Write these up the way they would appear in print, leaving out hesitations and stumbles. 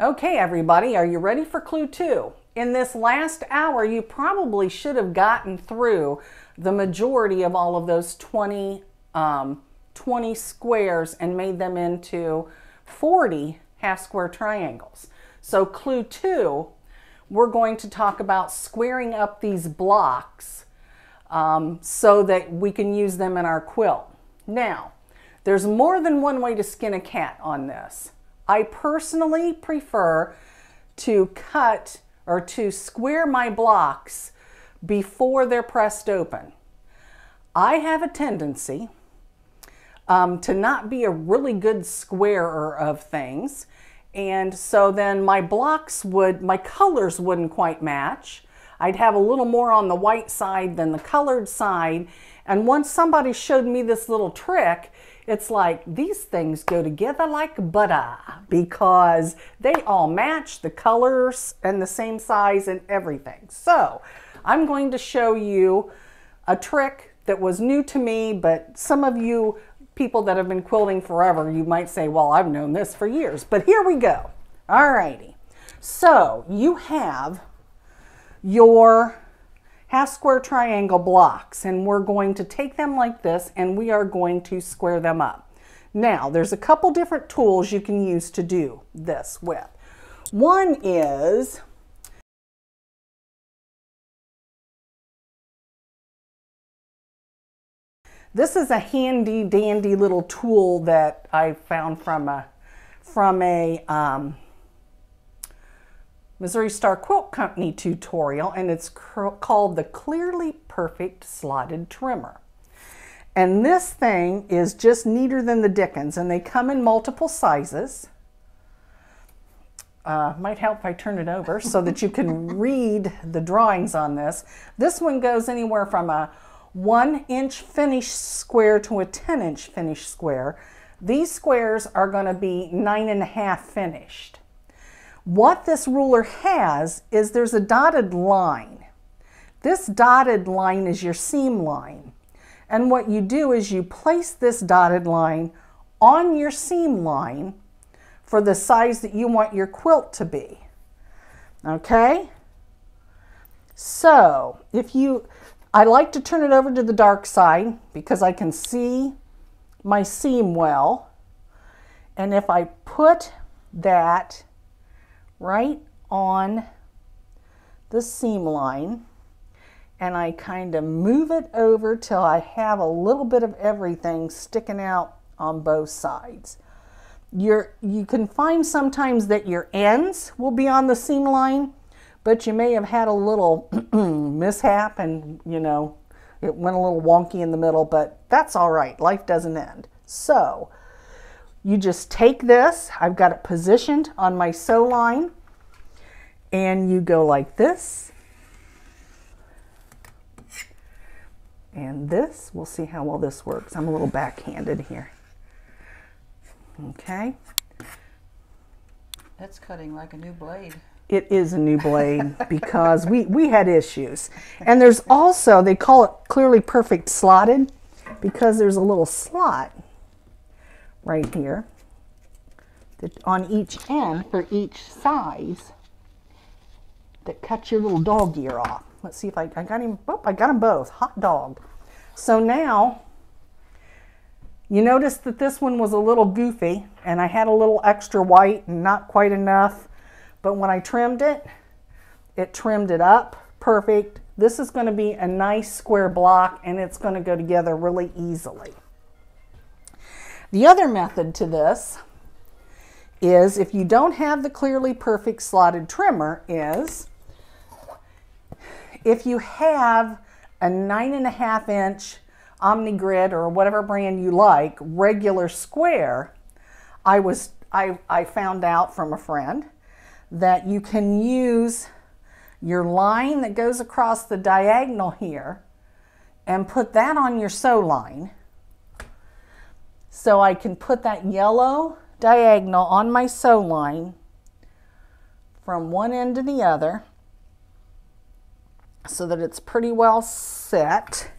Okay, everybody, are you ready for clue 2? In this last hour, you probably should have gotten through the majority of all of those 20 squares and made them into 40 half square triangles. So clue 2, we're going to talk about squaring up these blocks so that we can use them in our quilt. Now, there's more than one way to skin a cat on this. I personally prefer to cut or to square my blocks before they're pressed open. I have a tendency to not be a really good squarer of things, and so then my colors wouldn't quite match. I'd have a little more on the white side than the colored side, and once somebody showed me this little trick, it's like these things go together like butter because they all match the colors and the same size and everything. So I'm going to show you a trick that was new to me, but some of you people that have been quilting forever, you might say, well, I've known this for years, but here we go. All righty. So you have your half square triangle blocks, and we're going to take them like this and we are going to square them up. Now, there's a couple different tools you can use to do this with. One is this is a handy dandy little tool that I found from a Missouri Star Quilt Company tutorial, and it's called the Clearly Perfect Slotted Trimmer. And this thing is just neater than the dickens, and they come in multiple sizes. Might help if I turn it over so that you can read the drawings on this. This one goes anywhere from a 1-inch finished square to a 10-inch finished square. These squares are going to be 9.5 finished. What this ruler has is there's a dotted line. This dotted line is your seam line. And what you do is you place this dotted line on your seam line for the size that you want your quilt to be. Okay? So, I like to turn it over to the dark side because I can see my seam well. And if I put that right on the seam line and I kind of move it over till I have a little bit of everything sticking out on both sides. You can find sometimes that your ends will be on the seam line, but you may have had a little mishap and it went a little wonky in the middle, but that's all right. Life doesn't end. So you just take this, I've got it positioned on my sew line, and you go like this. And this, we'll see how well this works. I'm a little backhanded here. Okay. That's cutting like a new blade. It is a new blade because we had issues. And there's also, they call it Clearly Perfect Slotted because there's a little slot right here that on each end for each size that cuts your little dog ear off. Let's see if I got him. Oh, I got them both. Hot dog. So now you notice that this one was a little goofy and I had a little extra white and not quite enough. But when I trimmed it, it trimmed it up perfect. This is going to be a nice square block and it's going to go together really easily. The other method to this is, if you don't have the Clearly Perfect Slotted Trimmer, is if you have a 9.5-inch Omni-Grid or whatever brand you like, regular square, I found out from a friend that you can use your line that goes across the diagonal here and put that on your sew line. So I can put that yellow diagonal on my sew line from one end to the other so that it's pretty well set.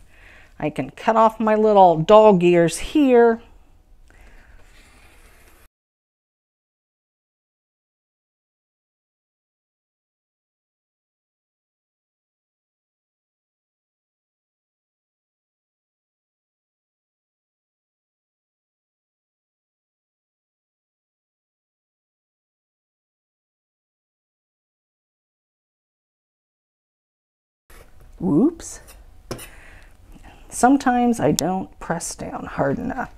I can cut off my little dog ears here Whoops. Sometimes I don't press down hard enough.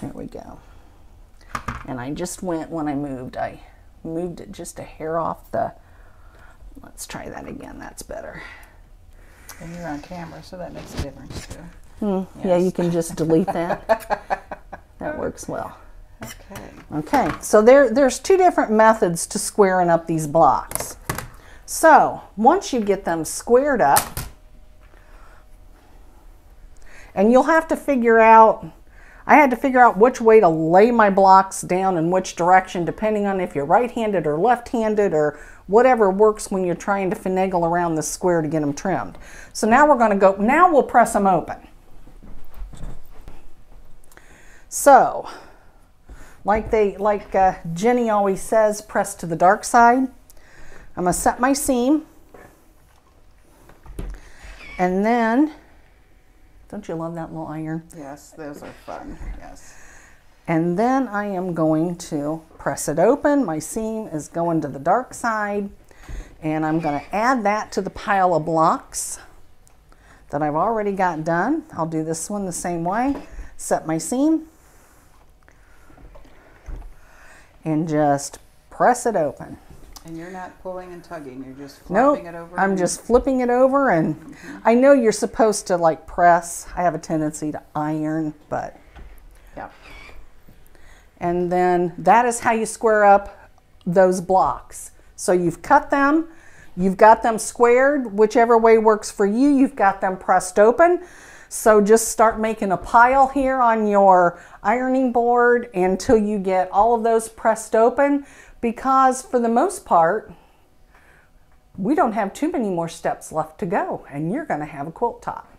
There we go. And I just went when I moved it just a hair off the, let's try that again, that's better. And you're on camera, so that makes a difference too. Yes. Yeah, you can just delete that. That works well. Okay. Okay, so there's two different methods to squaring up these blocks. So once you get them squared up, and you'll have to figure out, I had to figure out which way to lay my blocks down in which direction, depending on if you're right-handed or left-handed or whatever works when you're trying to finagle around the square to get them trimmed. So now we're going to go, now we'll press them open. So, like Jenny always says, press to the dark side. I'm going to set my seam. And then, don't you love that little iron? Yes, those are fun, yes. And then I am going to press it open. My seam is going to the dark side. And I'm going to add that to the pile of blocks that I've already got done. I'll do this one the same way. Set my seam. And just press it open. And you're not pulling and tugging, you're just flipping it over? I'm just flipping it over, and I know you're supposed to like press. I have a tendency to iron, but yeah. And then that is how you square up those blocks. So you've cut them, you've got them squared, whichever way works for you, you've got them pressed open. So just start making a pile here on your ironing board until you get all of those pressed open, because for the most part, we don't have too many more steps left to go, and you're going to have a quilt top.